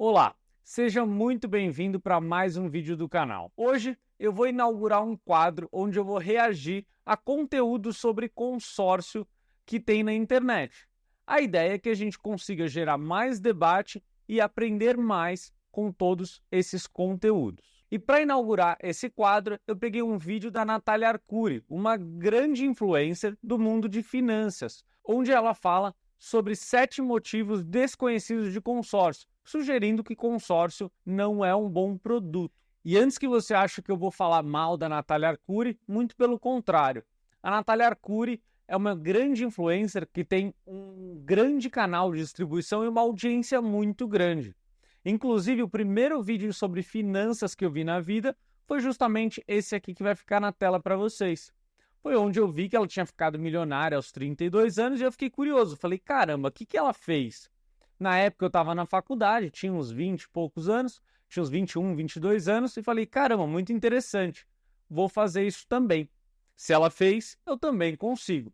Olá, seja muito bem-vindo para mais um vídeo do canal. Hoje eu vou inaugurar um quadro onde eu vou reagir a conteúdo sobre consórcio que tem na internet. A ideia é que a gente consiga gerar mais debate e aprender mais com todos esses conteúdos. E para inaugurar esse quadro, eu peguei um vídeo da Natália Arcuri, uma grande influencer do mundo de finanças, onde ela fala sobre 7 motivos desconhecidos de consórcio, sugerindo que consórcio não é um bom produto. E antes que você ache que eu vou falar mal da Natália Arcuri, muito pelo contrário. A Natália Arcuri é uma grande influencer que tem um grande canal de distribuição e uma audiência muito grande. Inclusive, o primeiro vídeo sobre finanças que eu vi na vida foi justamente esse aqui que vai ficar na tela para vocês. Foi onde eu vi que ela tinha ficado milionária aos 32 anos e eu fiquei curioso. Falei, caramba, o que ela fez? Na época eu estava na faculdade, tinha uns 20 e poucos anos, tinha uns 21, 22 anos, e falei, caramba, muito interessante, vou fazer isso também. Se ela fez, eu também consigo.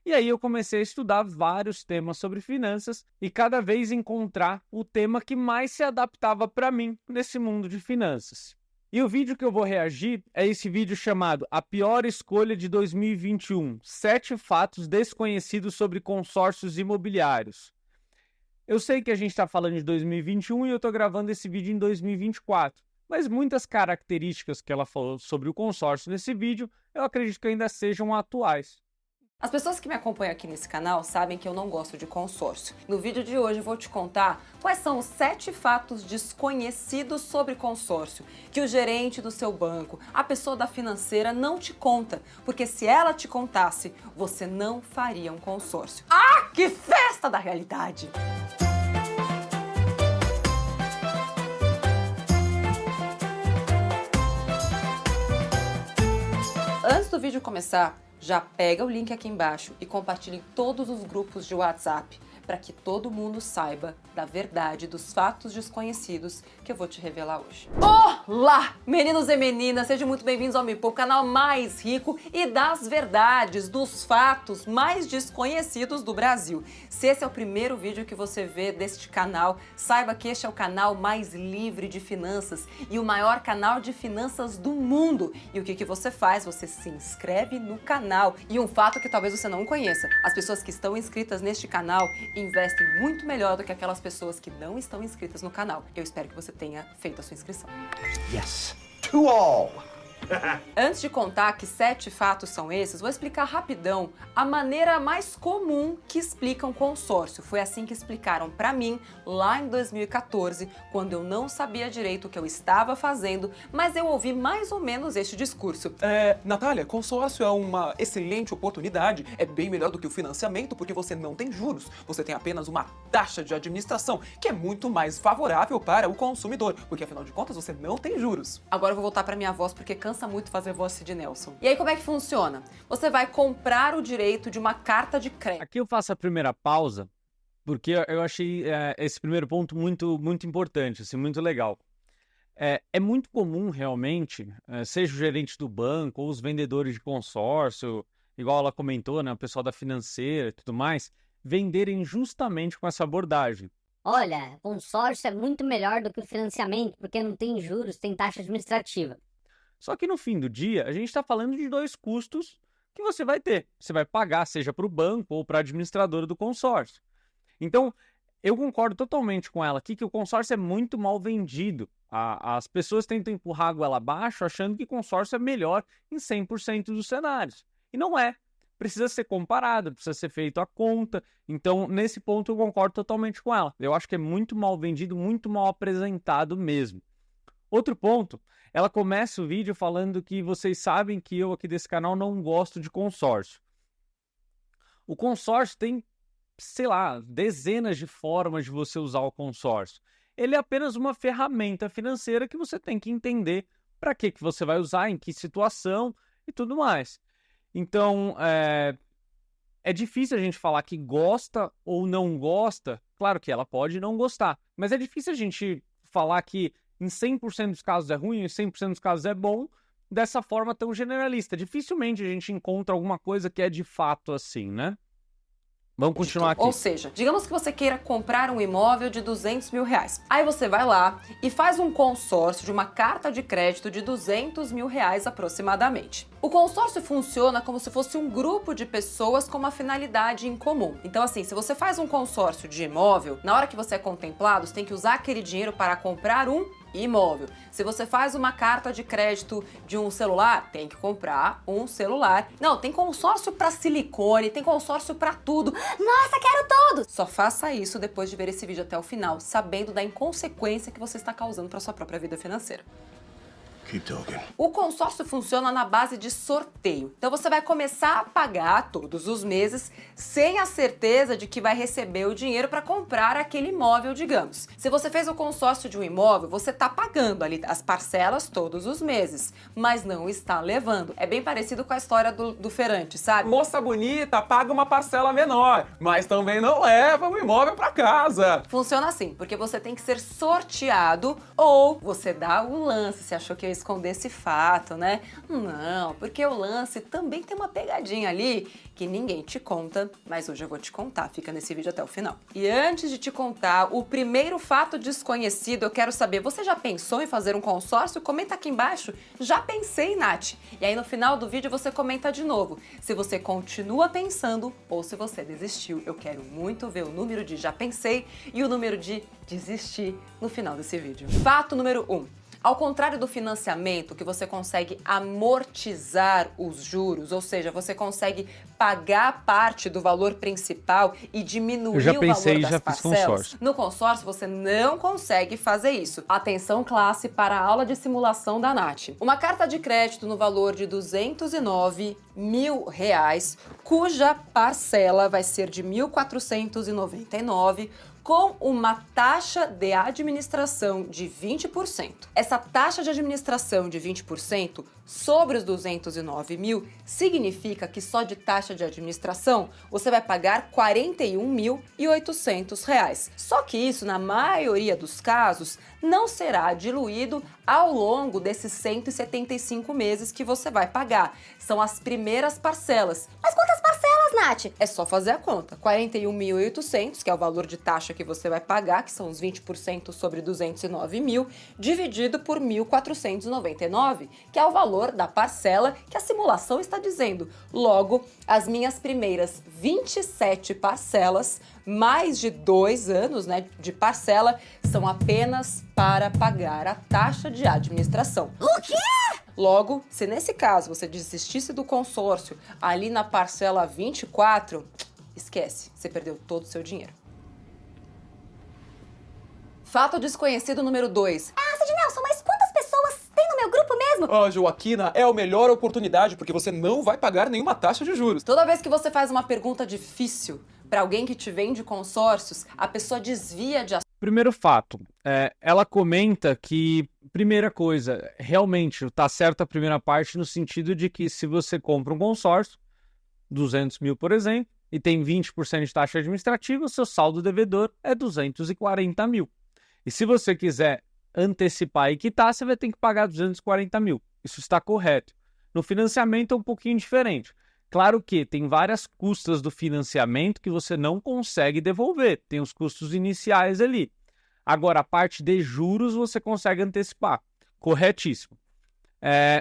E aí eu comecei a estudar vários temas sobre finanças e cada vez encontrar o tema que mais se adaptava para mim nesse mundo de finanças. E o vídeo que eu vou reagir é esse vídeo chamado A Pior Escolha de 2021, 7 fatos desconhecidos sobre consórcios imobiliários. Eu sei que a gente está falando de 2021 e eu estou gravando esse vídeo em 2024, mas muitas características que ela falou sobre o consórcio nesse vídeo, eu acredito que ainda sejam atuais. As pessoas que me acompanham aqui nesse canal sabem que eu não gosto de consórcio. No vídeo de hoje eu vou te contar quais são os 7 fatos desconhecidos sobre consórcio, que o gerente do seu banco, a pessoa da financeira não te conta, porque se ela te contasse, você não faria um consórcio. Ah, que festa da realidade! Antes do vídeo começar, já pega o link aqui embaixo e compartilhe em todos os grupos de WhatsApp para que todo mundo saiba da verdade dos fatos desconhecidos que eu vou te revelar hoje. Olá, meninos e meninas, sejam muito bem-vindos ao Me Poupe, o canal mais rico e das verdades, dos fatos mais desconhecidos do Brasil. Se esse é o primeiro vídeo que você vê deste canal, saiba que este é o canal mais livre de finanças e o maior canal de finanças do mundo. E o que você faz? Você se inscreve no canal. E um fato que talvez você não conheça, as pessoas que estão inscritas neste canal investem muito melhor do que aquelas pessoas que não estão inscritas no canal. Eu espero que você tenha feito a sua inscrição. Yes, to all! Antes de contar que 7 fatos são esses, vou explicar rapidão a maneira mais comum que explicam consórcio. Foi assim que explicaram pra mim lá em 2014, quando eu não sabia direito o que eu estava fazendo, mas eu ouvi mais ou menos este discurso. Natália, consórcio é uma excelente oportunidade, é bem melhor do que o financiamento porque você não tem juros, você tem apenas uma taxa de administração, que é muito mais favorável para o consumidor, porque afinal de contas você não tem juros. Agora eu vou voltar pra minha voz porque cansa muito fazer voz de Nelson. E aí como é que funciona? Você vai comprar o direito de uma carta de crédito. Aqui eu faço a primeira pausa, porque eu achei esse primeiro ponto muito importante, assim, muito legal. É muito comum realmente, seja o gerente do banco ou os vendedores de consórcio, igual ela comentou, né, o pessoal da financeira e tudo mais, venderem justamente com essa abordagem. Olha, consórcio é muito melhor do que o financiamento, porque não tem juros, tem taxa administrativa. Só que no fim do dia, a gente está falando de 2 custos que você vai ter. Você vai pagar, seja para o banco ou para a administradora do consórcio. Então, eu concordo totalmente com ela aqui que o consórcio é muito mal vendido. As pessoas tentam empurrar a goela abaixo achando que consórcio é melhor em 100% dos cenários. E não é. Precisa ser comparado, precisa ser feito a conta. Então, nesse ponto, eu concordo totalmente com ela. Eu acho que é muito mal vendido, muito mal apresentado mesmo. Outro ponto, ela começa o vídeo falando que vocês sabem que eu aqui desse canal não gosto de consórcio. O consórcio tem, sei lá, dezenas de formas de você usar o consórcio. Ele é apenas uma ferramenta financeira que você tem que entender para que você vai usar, em que situação e tudo mais. Então, é difícil a gente falar que gosta ou não gosta. Claro que ela pode não gostar, mas é difícil a gente falar que em 100% dos casos é ruim, em 100% dos casos é bom, dessa forma tão generalista. Dificilmente a gente encontra alguma coisa que é de fato assim, né? Vamos continuar aqui. Ou seja, digamos que você queira comprar um imóvel de 200 mil reais. Aí você vai lá e faz um consórcio de uma carta de crédito de 200 mil reais aproximadamente. O consórcio funciona como se fosse um grupo de pessoas com uma finalidade em comum. Então assim, se você faz um consórcio de imóvel, na hora que você é contemplado, você tem que usar aquele dinheiro para comprar um imóvel. Se você faz uma carta de crédito de um celular, tem que comprar um celular. Não, tem consórcio para silicone, tem consórcio para tudo. Nossa, quero todos! Só faça isso depois de ver esse vídeo até o final, sabendo da inconsequência que você está causando para sua própria vida financeira. Keep talking. O consórcio funciona na base de sorteio. Então você vai começar a pagar todos os meses sem a certeza de que vai receber o dinheiro para comprar aquele imóvel, digamos. Se você fez o consórcio de um imóvel, você está pagando ali as parcelas todos os meses, mas não está levando. É bem parecido com a história do feirante, sabe? Moça bonita paga uma parcela menor, mas também não leva o imóvel para casa. Funciona assim, porque você tem que ser sorteado ou você dá o lance. Você achou que eu ia esconder esse fato, né? Não, porque o lance também tem uma pegadinha ali que ninguém te conta, mas hoje eu vou te contar. Fica nesse vídeo até o final. E antes de te contar o primeiro fato desconhecido, eu quero saber, você já pensou em fazer um consórcio? Comenta aqui embaixo. Já pensei, Nath. E aí no final do vídeo você comenta de novo se você continua pensando ou se você desistiu. Eu quero muito ver o número de já pensei e o número de desistir no final desse vídeo. Fato número 1. Ao contrário do financiamento, que você consegue amortizar os juros, ou seja, você consegue pagar parte do valor principal e diminuir o valor das parcelas. No consórcio, você não consegue fazer isso. Atenção classe para a aula de simulação da Nath. Uma carta de crédito no valor de 209 mil reais, cuja parcela vai ser de 1.499, com uma taxa de administração de 20%. Essa taxa de administração de 20% sobre os 209 mil significa que só de taxa de administração você vai pagar R$ 41.800. Só que isso, na maioria dos casos, não será diluído ao longo desses 175 meses que você vai pagar. São as primeiras parcelas. Mas quantas parcelas, Nath? É só fazer a conta. 41.800, que é o valor de taxa que você vai pagar, que são os 20% sobre 209 mil, dividido por 1.499, que é o valor da parcela que a simulação está dizendo. Logo, as minhas primeiras 27 parcelas, mais de 2 anos, né, de parcela, são apenas para pagar a taxa de administração. O quê? Logo, se nesse caso você desistisse do consórcio ali na parcela 24, esquece, você perdeu todo o seu dinheiro. Fato desconhecido número 2. Nelson, mas quantas pessoas tem no meu grupo mesmo? Joaquina, é a melhor oportunidade porque você não vai pagar nenhuma taxa de juros. Toda vez que você faz uma pergunta difícil para alguém que te vende consórcios, a pessoa desvia de assunto. Primeiro fato, ela comenta que, primeira coisa, realmente está certo a primeira parte no sentido de que se você compra um consórcio, 200 mil, por exemplo, e tem 20% de taxa administrativa, o seu saldo devedor é 240 mil. E se você quiser antecipar e quitar, você vai ter que pagar 240 mil. Isso está correto. No financiamento é um pouquinho diferente. Claro que tem várias custas do financiamento que você não consegue devolver. Tem os custos iniciais ali. Agora, a parte de juros você consegue antecipar. Corretíssimo.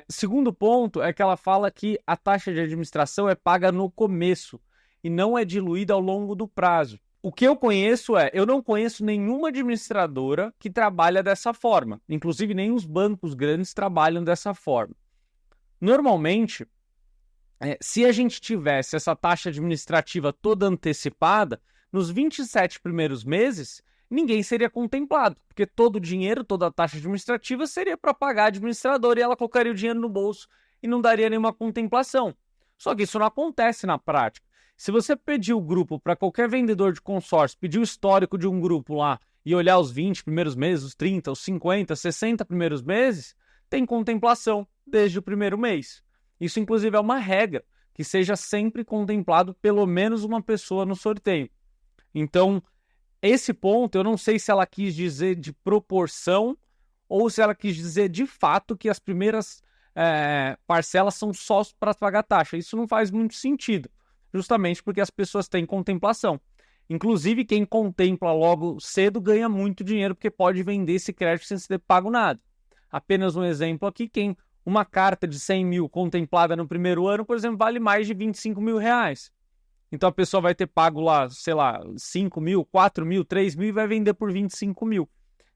Segundo ponto é que ela fala que a taxa de administração é paga no começo e não é diluída ao longo do prazo. O que eu conheço eu não conheço nenhuma administradora que trabalha dessa forma. Inclusive, nem os bancos grandes trabalham dessa forma. Normalmente, se a gente tivesse essa taxa administrativa toda antecipada, nos 27 primeiros meses, ninguém seria contemplado, porque todo o dinheiro, toda a taxa administrativa seria para pagar a administradora e ela colocaria o dinheiro no bolso e não daria nenhuma contemplação. Só que isso não acontece na prática. Se você pedir o grupo para qualquer vendedor de consórcio, pedir o histórico de um grupo lá e olhar os 20 primeiros meses, os 30, os 50, 60 primeiros meses, tem contemplação desde o primeiro mês. Isso, inclusive, é uma regra, que seja sempre contemplado pelo menos uma pessoa no sorteio. Então, esse ponto, eu não sei se ela quis dizer de proporção ou se ela quis dizer de fato que as primeiras parcelas são só para pagar taxa. Isso não faz muito sentido. justamente porque as pessoas têm contemplação. Inclusive, quem contempla logo cedo ganha muito dinheiro, porque pode vender esse crédito sem ter pago nada. Apenas um exemplo aqui, uma carta de 100 mil contemplada no primeiro ano, por exemplo, vale mais de 25 mil reais. Então a pessoa vai ter pago lá, sei lá, 5 mil, 4 mil, 3 mil e vai vender por 25 mil.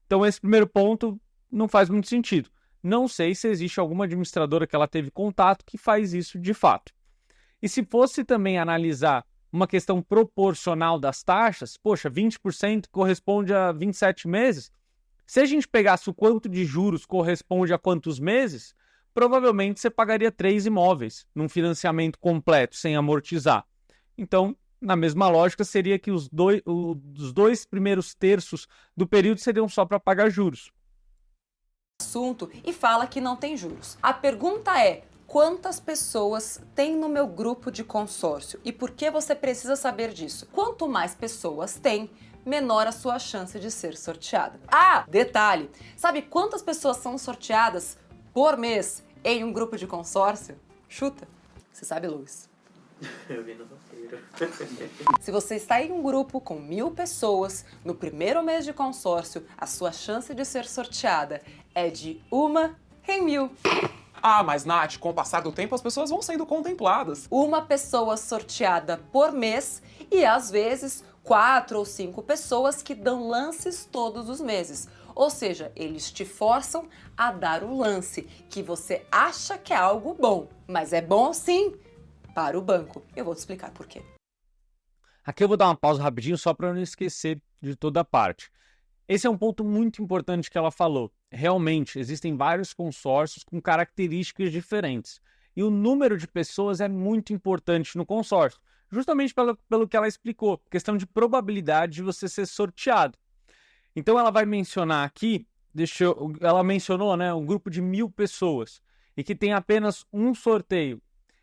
Então esse primeiro ponto não faz muito sentido. Não sei se existe alguma administradora que ela teve contato que faz isso de fato. E se fosse também analisar uma questão proporcional das taxas, poxa, 20% corresponde a 27 meses. Se a gente pegasse o quanto de juros corresponde a quantos meses, provavelmente você pagaria 3 imóveis num financiamento completo, sem amortizar. Então, na mesma lógica, seria que os dois primeiros terços do período seriam só para pagar juros. Assunto e fala que não tem juros. A pergunta é: quantas pessoas tem no meu grupo de consórcio? E por que você precisa saber disso? Quanto mais pessoas tem, menor a sua chance de ser sorteada. Ah, detalhe! Sabe quantas pessoas são sorteadas por mês em um grupo de consórcio? Chuta. Você sabe, Luiz? Eu vi no roteiro. Se você está em um grupo com 1000 pessoas, no primeiro mês de consórcio, a sua chance de ser sorteada é de 1 em 1000. Ah, mas Nath, com o passar do tempo as pessoas vão sendo contempladas. Uma pessoa sorteada por mês e às vezes 4 ou 5 pessoas que dão lances todos os meses. Ou seja, eles te forçam a dar o lance que você acha que é algo bom, mas é bom sim para o banco. Eu vou te explicar por quê. Aqui eu vou dar uma pausa rapidinho só para não esquecer de toda a parte. Esse é um ponto muito importante que ela falou. Realmente, existem vários consórcios com características diferentes. E o número de pessoas é muito importante no consórcio, justamente pelo que ela explicou, questão de probabilidade de você ser sorteado. Então ela vai mencionar aqui, ela mencionou, né, um grupo de 1000 pessoas e que tem apenas um sorteio.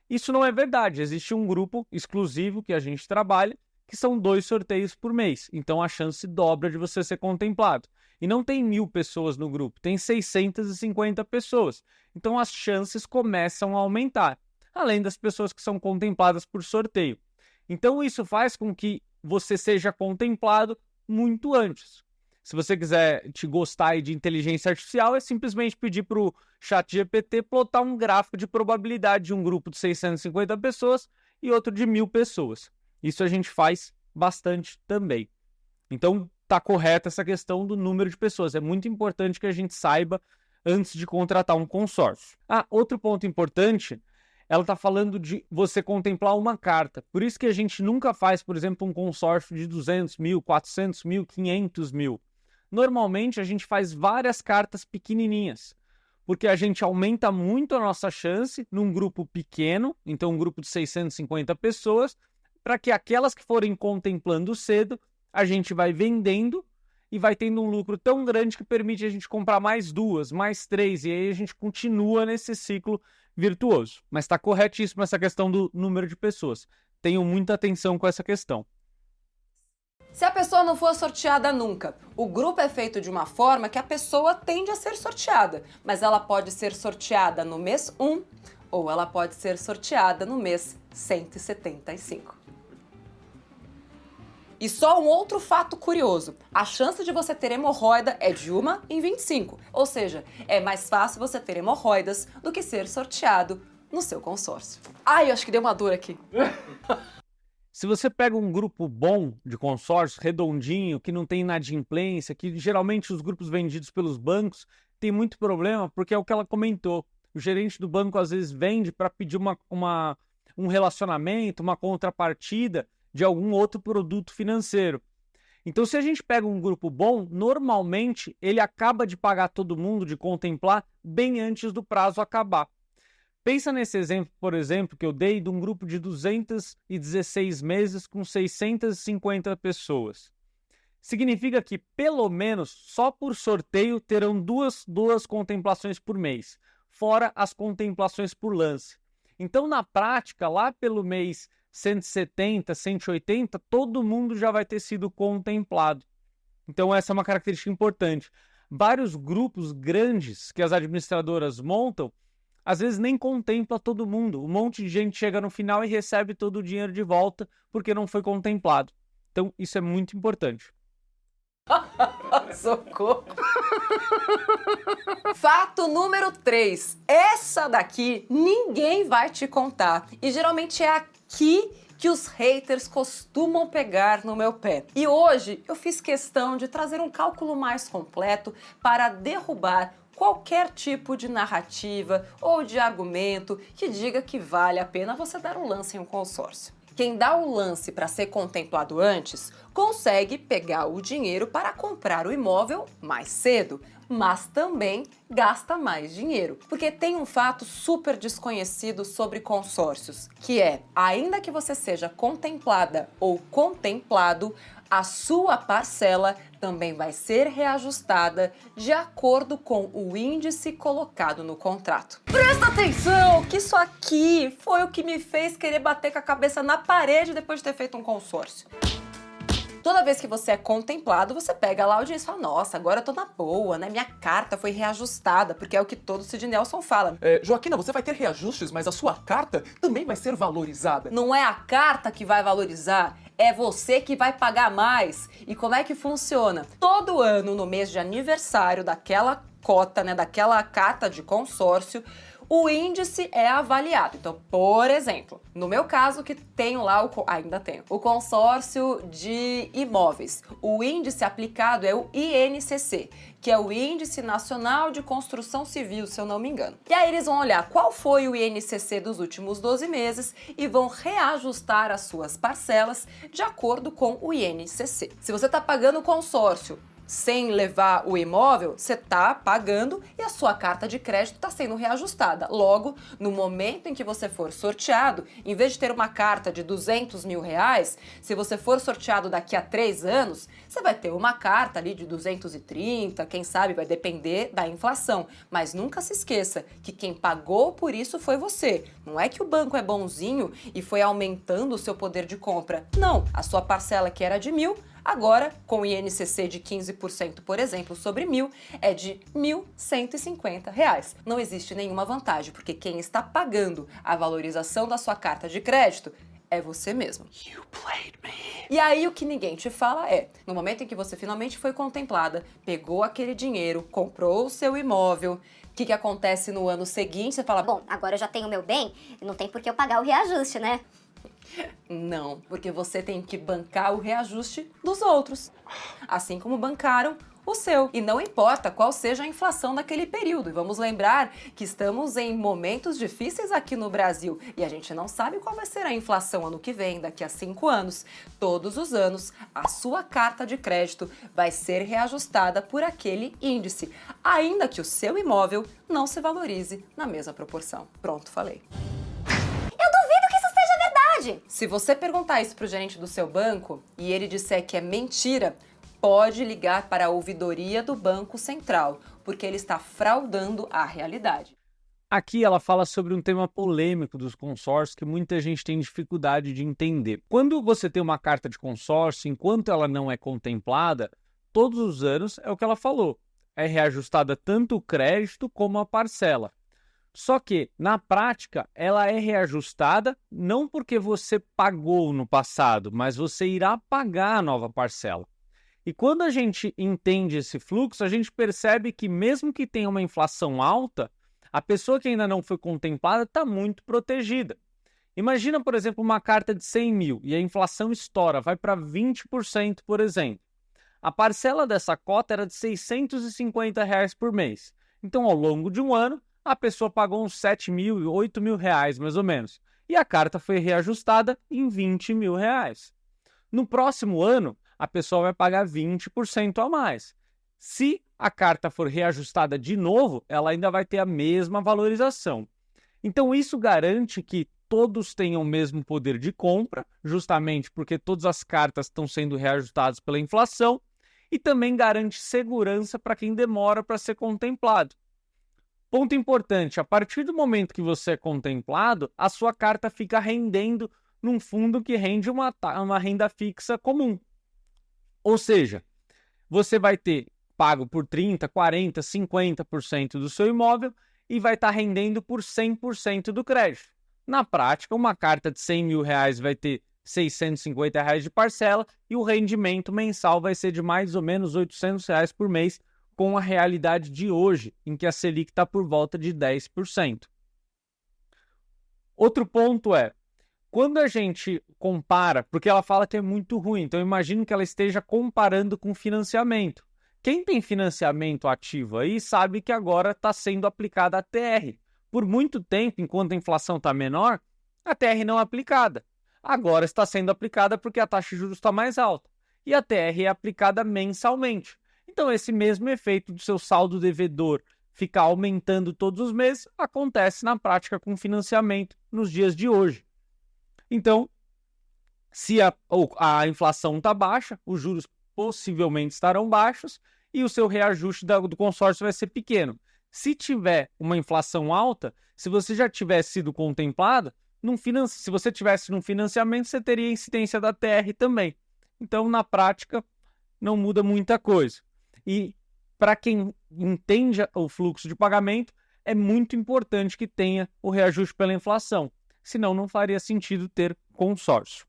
Isso não é verdade, existe um grupo exclusivo que a gente trabalha, que são 2 sorteios por mês, então a chance dobra de você ser contemplado. E não tem 1000 pessoas no grupo, tem 650 pessoas, então as chances começam a aumentar, além das pessoas que são contempladas por sorteio. Então isso faz com que você seja contemplado muito antes. Se você quiser te gostar de inteligência artificial, é simplesmente pedir para o ChatGPT plotar um gráfico de probabilidade de um grupo de 650 pessoas e outro de 1000 pessoas. Isso a gente faz bastante também. Então, está correta essa questão do número de pessoas. É muito importante que a gente saiba antes de contratar um consórcio. Ah, outro ponto importante, ela está falando de você contemplar uma carta. Por isso que a gente nunca faz, por exemplo, um consórcio de 200 mil, 400 mil, 500 mil. Normalmente a gente faz várias cartas pequenininhas, porque a gente aumenta muito a nossa chance num grupo pequeno, então um grupo de 650 pessoas, para que aquelas que forem contemplando cedo, a gente vai vendendo e vai tendo um lucro tão grande que permite a gente comprar mais 2, mais 3, e aí a gente continua nesse ciclo virtuoso. Mas está corretíssimo essa questão do número de pessoas. Tenham muita atenção com essa questão. Se a pessoa não for sorteada nunca, o grupo é feito de uma forma que a pessoa tende a ser sorteada, mas ela pode ser sorteada no mês 1 ou ela pode ser sorteada no mês 175. E só um outro fato curioso, a chance de você ter hemorroida é de 1 em 25, ou seja, é mais fácil você ter hemorroidas do que ser sorteado no seu consórcio. Ai, eu acho que deu uma dor aqui. Se você pega um grupo bom de consórcio, redondinho, que não tem inadimplência, que geralmente os grupos vendidos pelos bancos tem muito problema, porque é o que ela comentou. O gerente do banco às vezes vende para pedir um relacionamento, uma contrapartida de algum outro produto financeiro. Então, se a gente pega um grupo bom, normalmente ele acaba de pagar todo mundo, de contemplar, bem antes do prazo acabar. Pensa nesse exemplo, por exemplo, que eu dei de um grupo de 216 meses com 650 pessoas. Significa que, pelo menos, só por sorteio terão duas contemplações por mês, fora as contemplações por lance. Então, na prática, lá pelo mês 170, 180, todo mundo já vai ter sido contemplado. Então, essa é uma característica importante. Vários grupos grandes que as administradoras montam, às vezes nem contempla todo mundo. Um monte de gente chega no final e recebe todo o dinheiro de volta porque não foi contemplado. Então, isso é muito importante. Socorro! Fato número 3. Essa daqui ninguém vai te contar. E geralmente é aqui que os haters costumam pegar no meu pé. E hoje eu fiz questão de trazer um cálculo mais completo para derrubar qualquer tipo de narrativa ou de argumento que diga que vale a pena você dar um lance em um consórcio. Quem dá o lance para ser contemplado antes consegue pegar o dinheiro para comprar o imóvel mais cedo, mas também gasta mais dinheiro. Porque tem um fato super desconhecido sobre consórcios, que é, ainda que você seja contemplada ou contemplado, a sua parcela também vai ser reajustada de acordo com o índice colocado no contrato. Presta atenção que isso aqui foi o que me fez querer bater com a cabeça na parede depois de ter feito um consórcio. Toda vez que você é contemplado, você pega lá o dinheiro e fala, nossa, agora eu tô na boa, né? Minha carta foi reajustada, porque é o que todo Sid Nelson fala. Joaquina, você vai ter reajustes, mas a sua carta também vai ser valorizada. Não é a carta que vai valorizar, é você que vai pagar mais. E como é que funciona? Todo ano, no mês de aniversário daquela cota, né, daquela carta de consórcio, o índice é avaliado. Então, por exemplo, no meu caso, que tenho lá, ainda tenho, o consórcio de imóveis. O índice aplicado é o INCC, que é o Índice Nacional de Construção Civil, se eu não me engano. E aí eles vão olhar qual foi o INCC dos últimos 12 meses e vão reajustar as suas parcelas de acordo com o INCC. Se você está pagando o consórcio sem levar o imóvel, você está pagando e a sua carta de crédito está sendo reajustada. Logo, no momento em que você for sorteado, em vez de ter uma carta de 200 mil reais, se você for sorteado daqui a 3 anos, você vai ter uma carta ali de 230, quem sabe vai depender da inflação. Mas nunca se esqueça que quem pagou por isso foi você. Não é que o banco é bonzinho e foi aumentando o seu poder de compra. Não, a sua parcela que era de 1.000, agora, com o INCC de 15%, por exemplo, sobre 1.000, é de R$ 1.150. Não existe nenhuma vantagem, porque quem está pagando a valorização da sua carta de crédito é você mesmo. You played me. E aí o que ninguém te fala é, no momento em que você finalmente foi contemplada, pegou aquele dinheiro, comprou o seu imóvel, o que acontece no ano seguinte? Você fala, Bom, agora eu já tenho meu bem, não tem por que eu pagar o reajuste, né? não, porque você tem que bancar o reajuste dos outros, assim como bancaram o seu. E não importa qual seja a inflação daquele período. E vamos lembrar que estamos em momentos difíceis aqui no Brasil e a gente não sabe qual vai ser a inflação ano que vem, daqui a 5 anos. Todos os anos, a sua carta de crédito vai ser reajustada por aquele índice, ainda que o seu imóvel não se valorize na mesma proporção. Pronto, falei. Se você perguntar isso para o gerente do seu banco e ele disser que é mentira, pode ligar para a ouvidoria do Banco Central, porque ele está fraudando a realidade. Aqui ela fala sobre um tema polêmico dos consórcios que muita gente tem dificuldade de entender. Quando você tem uma carta de consórcio, enquanto ela não é contemplada, todos os anos é o que ela falou, é reajustada tanto o crédito como a parcela. Só que, na prática, ela é reajustada não porque você pagou no passado, mas você irá pagar a nova parcela. E quando a gente entende esse fluxo, a gente percebe que mesmo que tenha uma inflação alta, a pessoa que ainda não foi contemplada está muito protegida. Imagina, por exemplo, uma carta de 100 mil e a inflação estoura, vai para 20%, por exemplo. A parcela dessa cota era de R$ 650 por mês. Então, ao longo de um ano, a pessoa pagou uns 7 mil, 8 mil reais, mais ou menos. E a carta foi reajustada em 20 mil reais. No próximo ano, a pessoa vai pagar 20% a mais. Se a carta for reajustada de novo, ela ainda vai ter a mesma valorização. Então, isso garante que todos tenham o mesmo poder de compra, justamente porque todas as cartas estão sendo reajustadas pela inflação, e também garante segurança para quem demora para ser contemplado. Ponto importante, a partir do momento que você é contemplado, a sua carta fica rendendo num fundo que rende uma renda fixa comum. Ou seja, você vai ter pago por 30%, 40%, 50% do seu imóvel e vai estar rendendo por 100% do crédito. Na prática, uma carta de R$100.000 vai ter R$650 de parcela e o rendimento mensal vai ser de mais ou menos R$800 por mês, com a realidade de hoje, em que a Selic está por volta de 10%. Outro ponto é, quando a gente compara, porque ela fala que é muito ruim, então eu imagino que ela esteja comparando com financiamento. Quem tem financiamento ativo aí sabe que agora está sendo aplicada a TR. Por muito tempo, enquanto a inflação está menor, a TR não é aplicada. Agora está sendo aplicada porque a taxa de juros está mais alta. E a TR é aplicada mensalmente. Então, esse mesmo efeito do seu saldo devedor ficar aumentando todos os meses acontece na prática com financiamento nos dias de hoje. Então, se a inflação está baixa, os juros possivelmente estarão baixos e o seu reajuste do consórcio vai ser pequeno. Se tiver uma inflação alta, se você já tivesse sido contemplado, se você tivesse num financiamento, você teria incidência da TR também. Então, na prática, não muda muita coisa. E para quem entende o fluxo de pagamento, é muito importante que tenha o reajuste pela inflação. Senão, não faria sentido ter consórcio.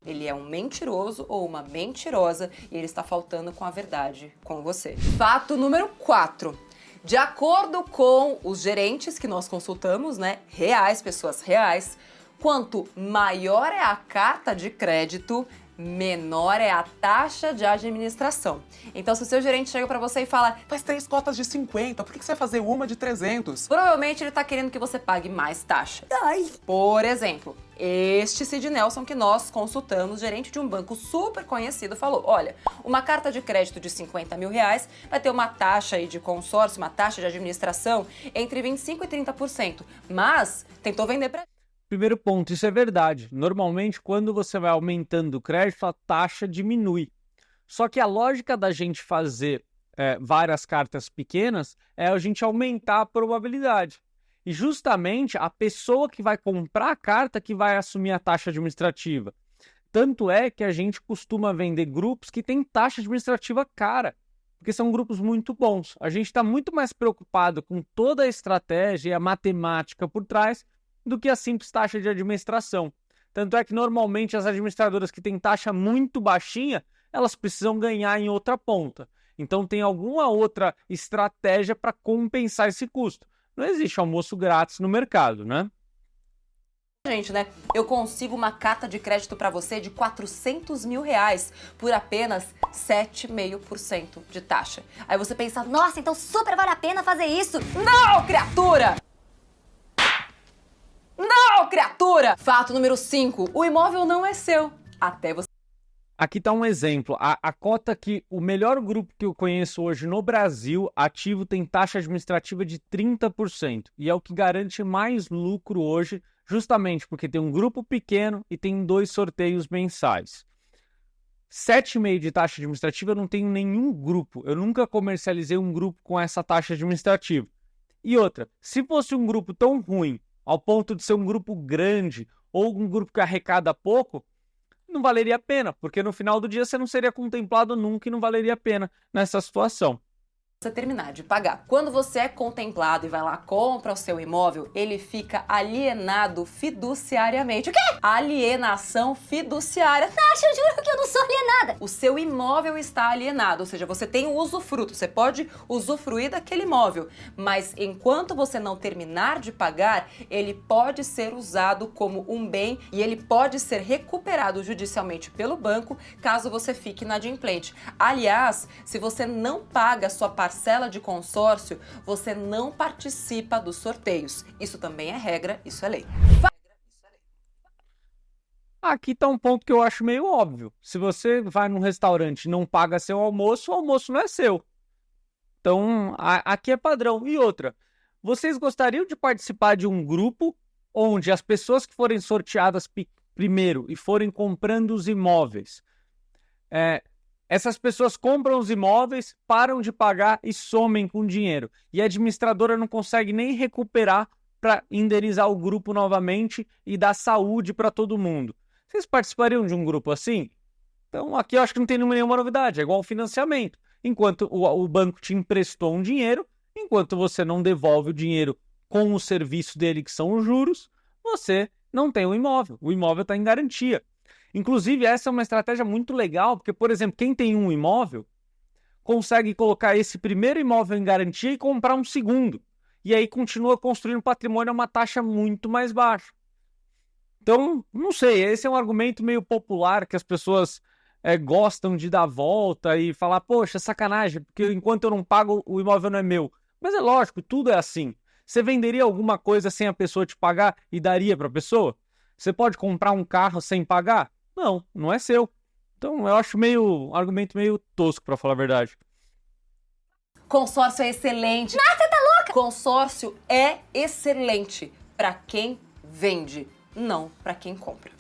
Ele é um mentiroso ou uma mentirosa e ele está faltando com a verdade com você. Fato número 4. De acordo com os gerentes que nós consultamos, né, reais, pessoas reais, quanto maior é a carta de crédito, menor é a taxa de administração. Então, se o seu gerente chega para você e fala, Faz 3 cotas de 50, por que você vai fazer uma de 300? provavelmente ele está querendo que você pague mais taxa. Por exemplo, este Sid Nelson que nós consultamos, gerente de um banco super conhecido, falou, olha, uma carta de crédito de R$50.000 vai ter uma taxa aí de consórcio, uma taxa de administração entre 25% e 30%, mas tentou vender para... Primeiro ponto, isso é verdade. Normalmente, quando você vai aumentando o crédito, a taxa diminui. Só que a lógica da gente fazer várias cartas pequenas é a gente aumentar a probabilidade. E justamente a pessoa que vai comprar a carta que vai assumir a taxa administrativa. Tanto é que a gente costuma vender grupos que têm taxa administrativa cara, porque são grupos muito bons. A gente está muito mais preocupado com toda a estratégia e a matemática por trás do que a simples taxa de administração. Tanto é que normalmente as administradoras que têm taxa muito baixinha, elas precisam ganhar em outra ponta. Então tem alguma outra estratégia para compensar esse custo. Não existe almoço grátis no mercado, né? Gente, né? Eu consigo uma carta de crédito para você de R$400.000 por apenas 7,5% de taxa. Aí você pensa, Nossa, então super vale a pena fazer isso. não, criatura! Não, criatura! Fato número 5. O imóvel não é seu. Até você... Aqui está um exemplo. A cota que o melhor grupo que eu conheço hoje no Brasil, ativo, tem taxa administrativa de 30%. E é o que garante mais lucro hoje, justamente porque tem um grupo pequeno e tem 2 sorteios mensais. 7,5% de taxa administrativa eu não tenho nenhum grupo. Eu nunca comercializei um grupo com essa taxa administrativa. E outra, se fosse um grupo tão ruim, ao ponto de ser um grupo grande ou um grupo que arrecada pouco, não valeria a pena, porque no final do dia você não seria contemplado nunca e não valeria a pena nessa situação. terminar de pagar. Quando você é contemplado e vai lá, compra o seu imóvel, ele fica alienado fiduciariamente. O quê? Alienação fiduciária. Acho, eu juro que eu não sou alienada. O seu imóvel está alienado, ou seja, você tem o usufruto, você pode usufruir daquele imóvel, mas enquanto você não terminar de pagar, ele pode ser usado como um bem e ele pode ser recuperado judicialmente pelo banco caso você fique inadimplente. Aliás, se você não paga a sua parcela de consórcio, você não participa dos sorteios. Isso também é regra, isso é lei. Aqui está um ponto que eu acho meio óbvio. Se você vai num restaurante e não paga seu almoço, o almoço não é seu. Então, aqui é padrão. E outra, vocês gostariam de participar de um grupo onde as pessoas que forem sorteadas primeiro e forem comprando os imóveis, essas pessoas compram os imóveis, param de pagar e somem com dinheiro. E a administradora não consegue nem recuperar para indenizar o grupo novamente e dar saúde para todo mundo. Vocês participariam de um grupo assim? Então aqui eu acho que não tem nenhuma novidade, é igual ao financiamento. Enquanto o banco te emprestou um dinheiro, enquanto enquanto você não devolve o dinheiro com o serviço dele, que são os juros, você não tem o imóvel. O imóvel está em garantia. Inclusive, essa é uma estratégia muito legal, porque, por exemplo, quem tem um imóvel consegue colocar esse primeiro imóvel em garantia e comprar um segundo. E aí continua construindo patrimônio a uma taxa muito mais baixa. Então, não sei, esse é um argumento meio popular que as pessoas gostam de dar volta e falar, poxa, sacanagem, porque enquanto eu não pago, o imóvel não é meu. Mas é lógico, tudo é assim. Você venderia alguma coisa sem a pessoa te pagar e daria para a pessoa? Você pode comprar um carro sem pagar? Não, não é seu. Então, eu acho um argumento meio tosco, para falar a verdade. Consórcio é excelente. Nossa, você tá louca! Consórcio é excelente para quem vende, não para quem compra.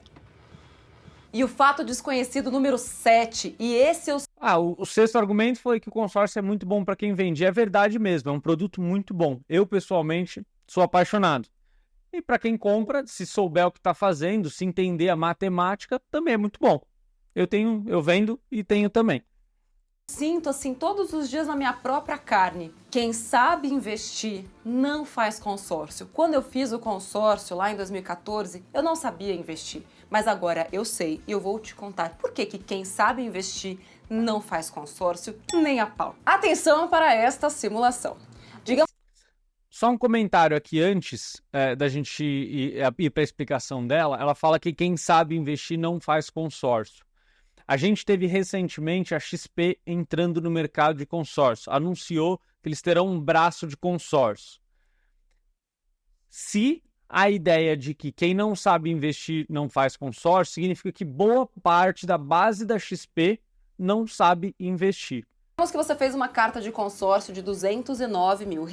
E o fato desconhecido número 7, e esse eu... O sexto argumento foi que o consórcio é muito bom para quem vende. É verdade mesmo, é um produto muito bom. Eu, pessoalmente, sou apaixonado. E para quem compra, se souber o que está fazendo, se entender a matemática, também é muito bom. Eu vendo e tenho também. Sinto assim todos os dias na minha própria carne. Quem sabe investir não faz consórcio. Quando eu fiz o consórcio lá em 2014, eu não sabia investir. Mas agora eu sei e eu vou te contar por que quem sabe investir não faz consórcio nem a pau. Atenção para esta simulação. Só um comentário aqui antes da gente ir para a explicação dela. Ela fala que quem sabe investir não faz consórcio. A gente teve recentemente a XP entrando no mercado de consórcio. Anunciou que eles terão um braço de consórcio. Se a ideia de que quem não sabe investir não faz consórcio, significa que boa parte da base da XP não sabe investir. Digamos que você fez uma carta de consórcio de R$209 mil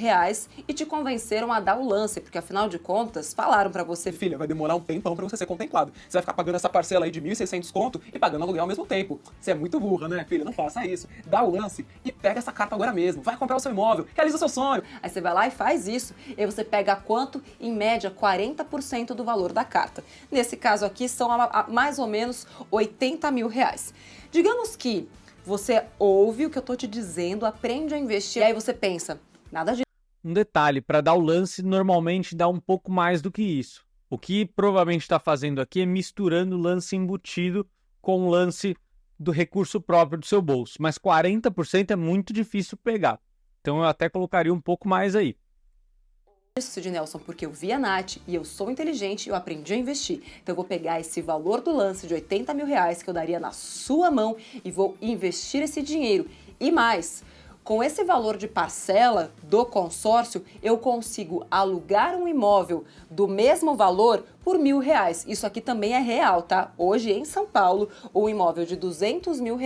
e te convenceram a dar o lance, porque afinal de contas, falaram pra você... Filha, vai demorar um tempão pra você ser contemplado. Você vai ficar pagando essa parcela aí de 1.600 conto e pagando aluguel ao mesmo tempo. Você é muito burra, né, filha? Não faça isso. Dá o lance e pega essa carta agora mesmo. Vai comprar o seu imóvel, realiza o seu sonho. Aí você vai lá e faz isso. E aí você pega quanto? Em média, 40% do valor da carta. Nesse caso aqui, são mais ou menos R$80 mil. Digamos que você ouve o que eu tô te dizendo, aprende a investir, e aí você pensa, nada de... Um detalhe, para dar o lance, normalmente dá um pouco mais do que isso. O que provavelmente está fazendo aqui é misturando o lance embutido com o lance do recurso próprio do seu bolso. Mas 40% é muito difícil pegar. Então eu até colocaria um pouco mais aí. Isso, Sid Nelson, porque eu vi a Nath e eu sou inteligente e eu aprendi a investir. Então eu vou pegar esse valor do lance de R$80 mil que eu daria na sua mão e vou investir esse dinheiro. E mais, com esse valor de parcela do consórcio, eu consigo alugar um imóvel do mesmo valor por R$1.000. Isso aqui também é real, tá? Hoje em São Paulo, um imóvel de R$200 mil,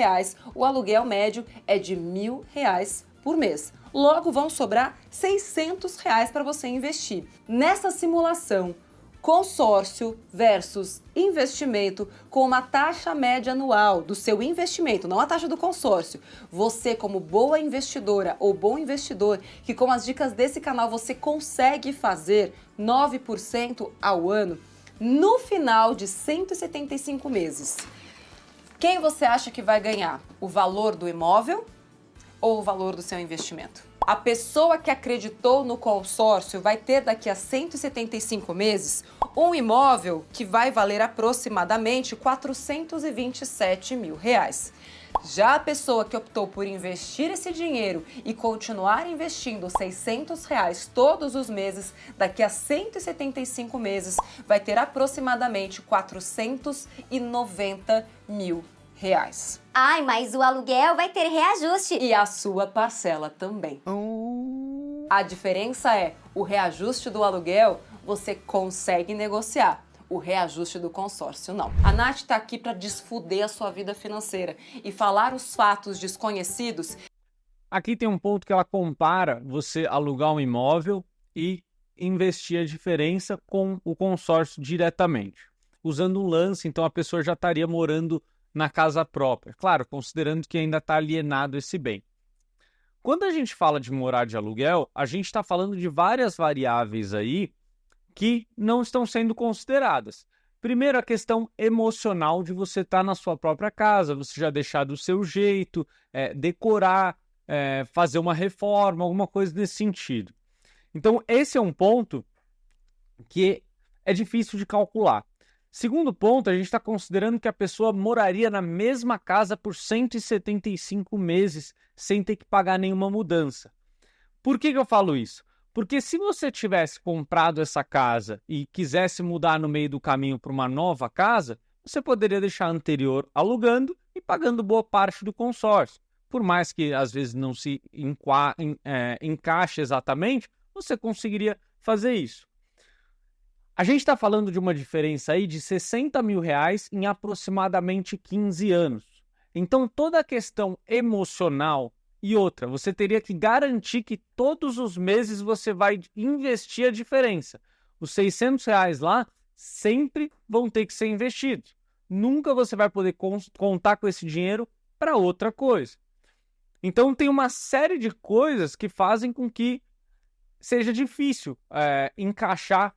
o aluguel médio é de R$1.000 por mês. Logo vão sobrar R$600 para você investir. Nessa simulação, consórcio versus investimento com uma taxa média anual do seu investimento, não a taxa do consórcio. Você, como boa investidora ou bom investidor, que com as dicas desse canal você consegue fazer 9% ao ano, no final de 175 meses. Quem você acha que vai ganhar? O valor do imóvel ou o valor do seu investimento? A pessoa que acreditou no consórcio vai ter daqui a 175 meses um imóvel que vai valer aproximadamente R$427 mil. Já a pessoa que optou por investir esse dinheiro e continuar investindo R$600 todos os meses, daqui a 175 meses vai ter aproximadamente R$490 mil. Ai, mas o aluguel vai ter reajuste. E a sua parcela também. A diferença é, o reajuste do aluguel você consegue negociar. O reajuste do consórcio, não. A Nath tá aqui para desfuder a sua vida financeira e falar os fatos desconhecidos. Aqui tem um ponto que ela compara você alugar um imóvel e investir a diferença com o consórcio diretamente. Usando um lance, então a pessoa já estaria morando na casa própria. Claro, considerando que ainda está alienado esse bem. Quando a gente fala de morar de aluguel, a gente está falando de várias variáveis aí que não estão sendo consideradas. Primeiro, a questão emocional de você estar na sua própria casa, você já deixar do seu jeito, decorar, fazer uma reforma, alguma coisa nesse sentido. Então, esse é um ponto que é difícil de calcular. Segundo ponto, a gente está considerando que a pessoa moraria na mesma casa por 175 meses sem ter que pagar nenhuma mudança. Por que eu falo isso? Porque se você tivesse comprado essa casa e quisesse mudar no meio do caminho para uma nova casa, você poderia deixar a anterior alugando e pagando boa parte do consórcio. Por mais que às vezes não se encaixe exatamente, você conseguiria fazer isso. A gente está falando de uma diferença aí de R$60 mil em aproximadamente 15 anos. Então toda a questão emocional e outra, você teria que garantir que todos os meses você vai investir a diferença. Os R$600 lá sempre vão ter que ser investidos. Nunca você vai poder contar com esse dinheiro para outra coisa. Então tem uma série de coisas que fazem com que seja difícil encaixar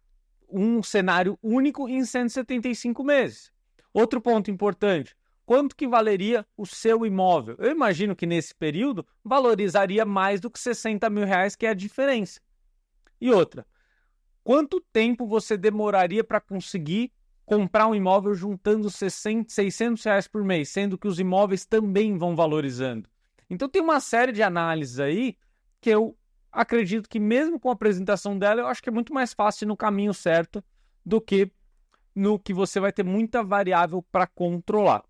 um cenário único em 175 meses. Outro ponto importante, quanto que valeria o seu imóvel? Eu imagino que nesse período valorizaria mais do que R$60 mil, que é a diferença. E outra, quanto tempo você demoraria para conseguir comprar um imóvel juntando R$600 por mês, sendo que os imóveis também vão valorizando? Então tem uma série de análises aí que eu acredito que mesmo com a apresentação dela, eu acho que é muito mais fácil ir no caminho certo do que no que você vai ter muita variável para controlar.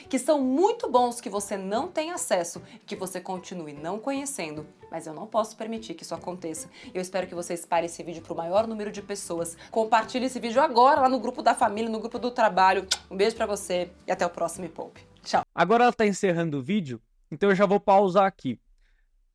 Que são muito bons que você não tem acesso e que você continue não conhecendo, mas eu não posso permitir que isso aconteça. Eu espero que você espalhe esse vídeo para o maior número de pessoas. Compartilhe esse vídeo agora lá no grupo da família, no grupo do trabalho. Um beijo para você e até o próximo Me Poupe. Tchau. Agora ela está encerrando o vídeo, então eu já vou pausar aqui.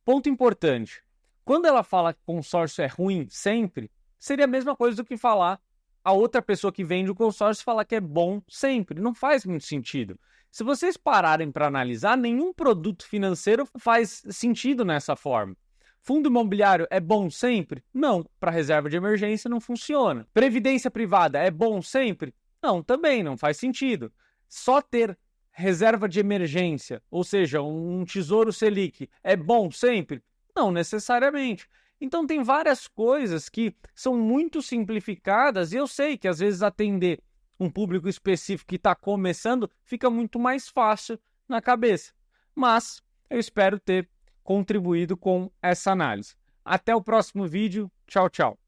Ponto importante, quando ela fala que consórcio é ruim sempre, seria a mesma coisa do que falar a outra pessoa que vende o consórcio falar que é bom sempre. Não faz muito sentido. Se vocês pararem para analisar, nenhum produto financeiro faz sentido nessa forma. Fundo imobiliário é bom sempre? Não. Para reserva de emergência não funciona. Previdência privada é bom sempre? Não, também não faz sentido. Só ter reserva de emergência, ou seja, um tesouro Selic, é bom sempre? Não necessariamente. Então tem várias coisas que são muito simplificadas e eu sei que às vezes atender um público específico que está começando fica muito mais fácil na cabeça. Mas eu espero ter contribuído com essa análise. Até o próximo vídeo. Tchau, tchau.